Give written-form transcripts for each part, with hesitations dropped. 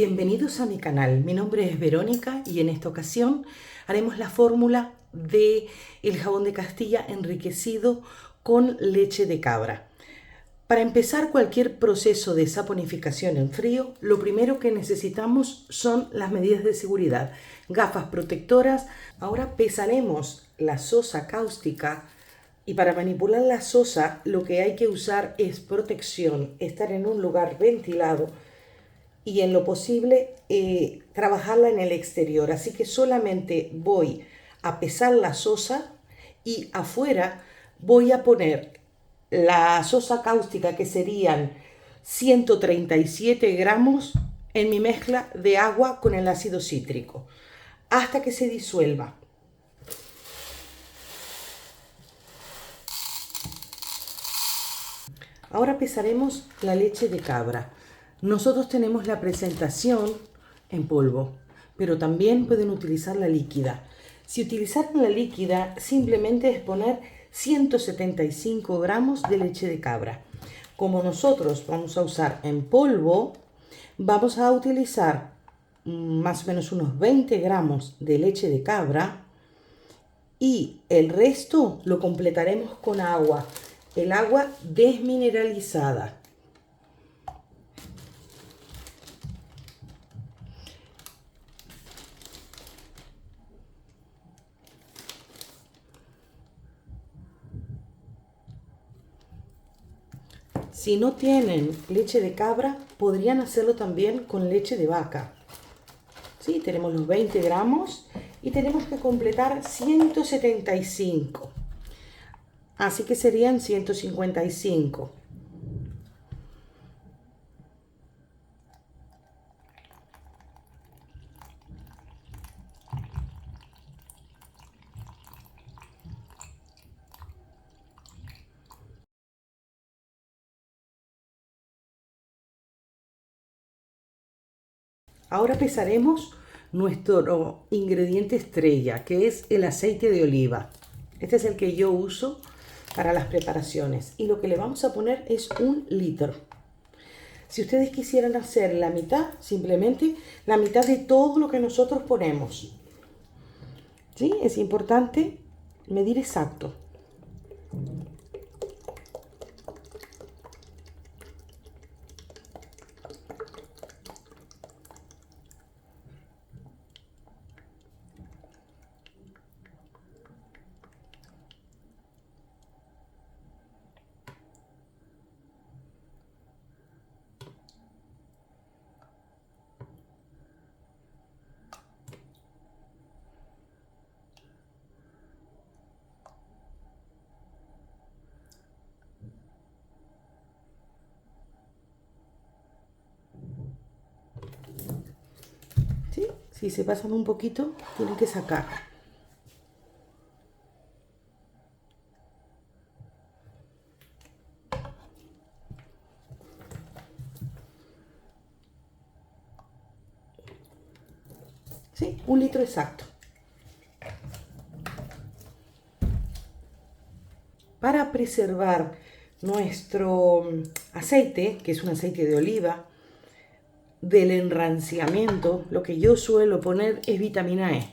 Bienvenidos a mi canal, mi nombre es Verónica y en esta ocasión haremos la fórmula de el jabón de Castilla enriquecido con leche de cabra. Para empezar cualquier proceso de saponificación en frío, lo primero que necesitamos son las medidas de seguridad, gafas protectoras. Ahora pesaremos la sosa cáustica y para manipular la sosa lo que hay que usar es protección, estar en un lugar ventilado y en lo posible trabajarla en el exterior. Así que solamente voy a pesar la sosa y afuera voy a poner la sosa cáustica, que serían 137 gramos, en mi mezcla de agua con el ácido cítrico hasta que se disuelva. Ahora pesaremos la leche de cabra. Nosotros tenemos la presentación en polvo, pero también pueden utilizar la líquida. Si utilizaran la líquida, simplemente es poner 175 gramos de leche de cabra. Como nosotros vamos a usar en polvo, vamos a utilizar más o menos unos 20 gramos de leche de cabra y el resto lo completaremos con agua, el agua desmineralizada. Si no tienen leche de cabra, podrían hacerlo también con leche de vaca. ¿Sí? Tenemos los 20 gramos y tenemos que completar 175. Así que serían 155. Ahora pesaremos nuestro ingrediente estrella, que es el aceite de oliva. Este es el que yo uso para las preparaciones y lo que le vamos a poner es 1 litro. Si ustedes quisieran hacer la mitad, simplemente la mitad de todo lo que nosotros ponemos. ¿Sí? Es importante medir exacto. ¿Sí? Si se pasan un poquito, tienen que sacar. ¿Sí? 1 litro exacto. Para preservar nuestro aceite, que es un aceite de oliva, del enranciamiento, lo que yo suelo poner es vitamina E.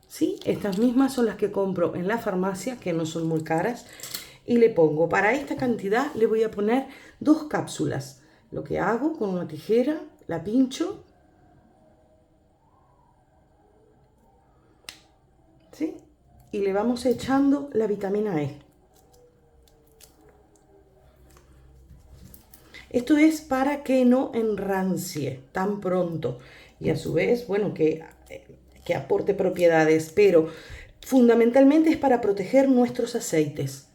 ¿Sí? Estas mismas son las que compro en la farmacia, que no son muy caras, y le pongo, para esta cantidad le voy a poner 2 cápsulas. Lo que hago con una tijera, la pincho, ¿sí? Y le vamos echando la vitamina E. Esto es para que no enrancie tan pronto y a su vez, bueno, que aporte propiedades, pero fundamentalmente es para proteger nuestros aceites.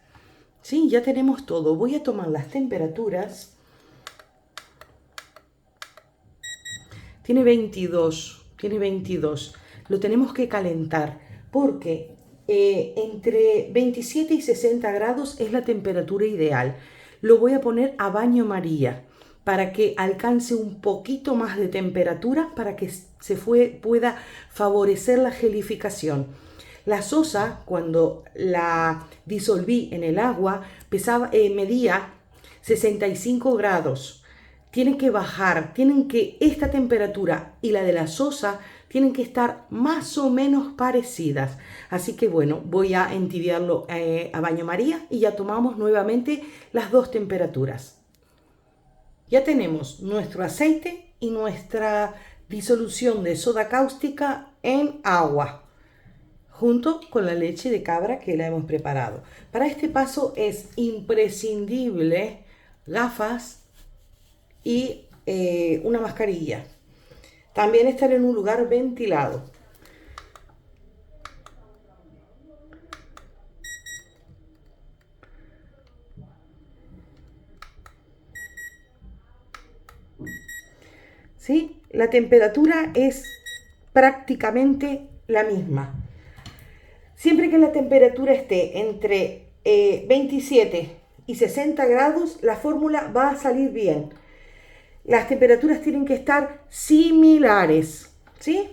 Sí, ya tenemos todo. Voy a tomar las temperaturas. Tiene 22. Lo tenemos que calentar porque entre 27 y 60 grados es la temperatura ideal. Lo voy a poner a baño María para que alcance un poquito más de temperatura para que pueda favorecer la gelificación. La sosa, cuando la disolví en el agua, medía 65 grados. tiene que bajar, esta temperatura y la de la sosa tienen que estar más o menos parecidas. Así que bueno, voy a entibiarlo a baño María y ya tomamos nuevamente las dos temperaturas. Ya tenemos nuestro aceite y nuestra disolución de soda cáustica en agua, junto con la leche de cabra que la hemos preparado. Para este paso es imprescindible gafas y una mascarilla. También estar en un lugar ventilado. ¿Sí? La temperatura es prácticamente la misma. Siempre que la temperatura esté entre 27 y 60 grados, la fórmula va a salir bien. Las temperaturas tienen que estar similares, ¿sí?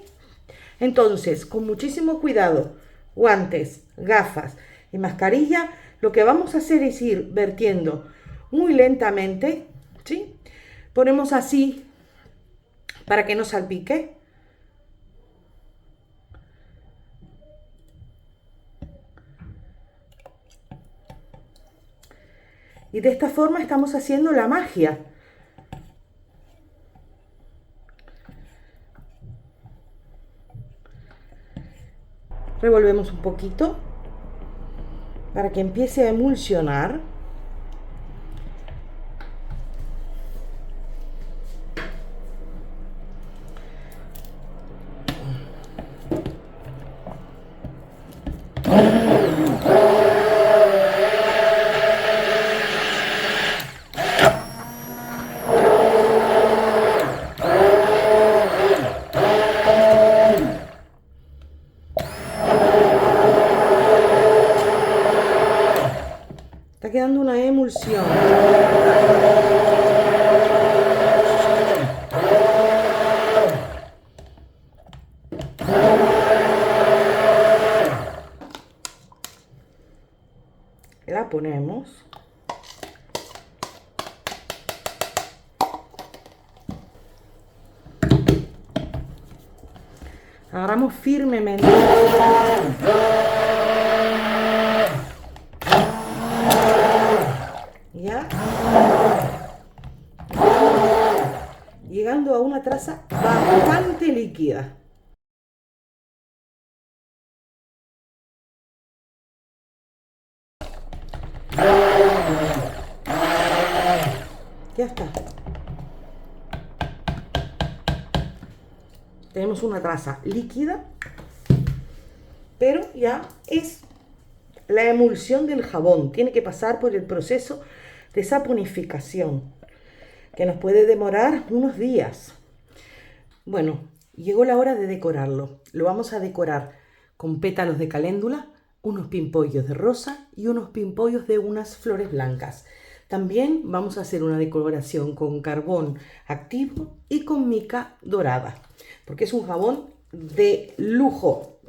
Entonces, con muchísimo cuidado, guantes, gafas y mascarilla, lo que vamos a hacer es ir vertiendo muy lentamente, ¿sí? Ponemos así para que no salpique. Y de esta forma estamos haciendo la magia. Revolvemos un poquito para que empiece a emulsionar. Está quedando una emulsión. La ponemos. Agarramos firmemente. Ya. Llegando a una traza bastante líquida. Ya está. Tenemos una traza líquida, pero ya es la emulsión del jabón. Tiene que pasar por el proceso de saponificación, que nos puede demorar unos días. Bueno, llegó la hora de decorarlo. Lo vamos a decorar con pétalos de caléndula, unos pimpollos de rosa y unos pimpollos de unas flores blancas. También vamos a hacer una decoración con carbón activo y con mica dorada, porque es un jabón de lujo.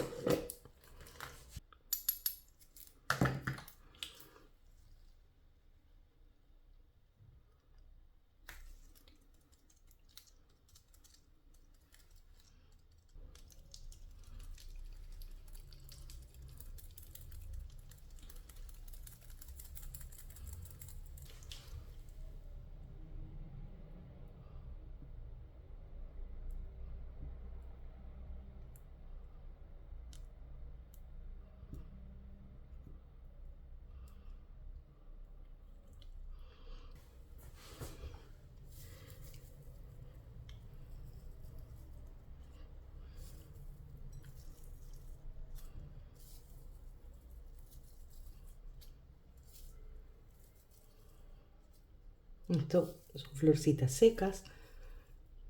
Esto son florcitas secas,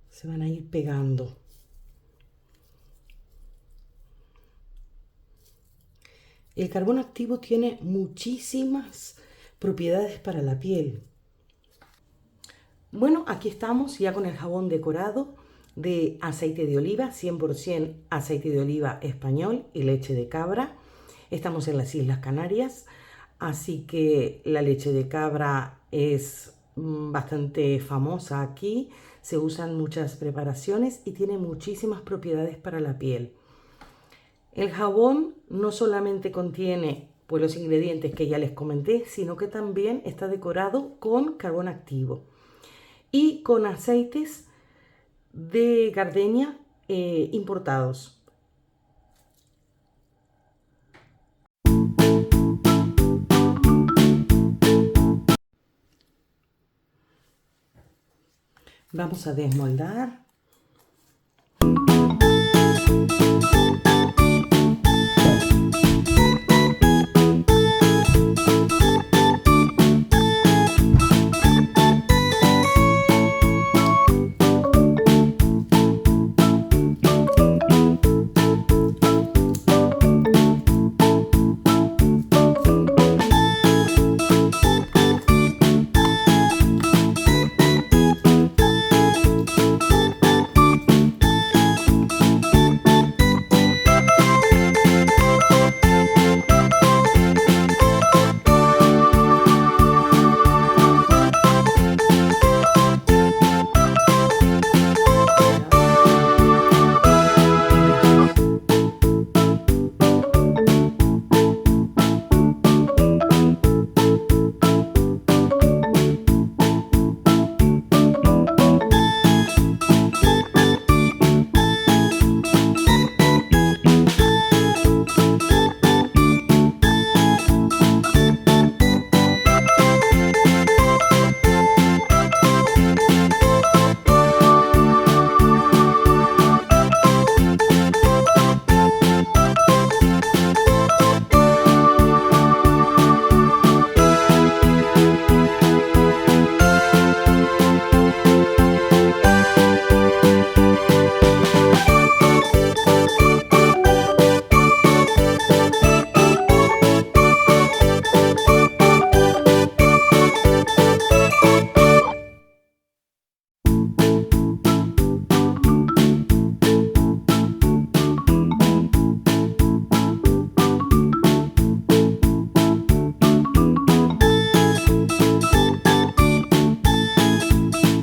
se van a ir pegando. El carbón activo tiene muchísimas propiedades para la piel. Bueno, aquí estamos ya con el jabón decorado de aceite de oliva, 100% aceite de oliva español y leche de cabra. Estamos en las Islas Canarias, así que la leche de cabra es bastante famosa aquí, se usan muchas preparaciones y tiene muchísimas propiedades para la piel. El jabón no solamente contiene pues, los ingredientes que ya les comenté, sino que también está decorado con carbón activo y con aceites de gardenia importados. Vamos a desmoldar.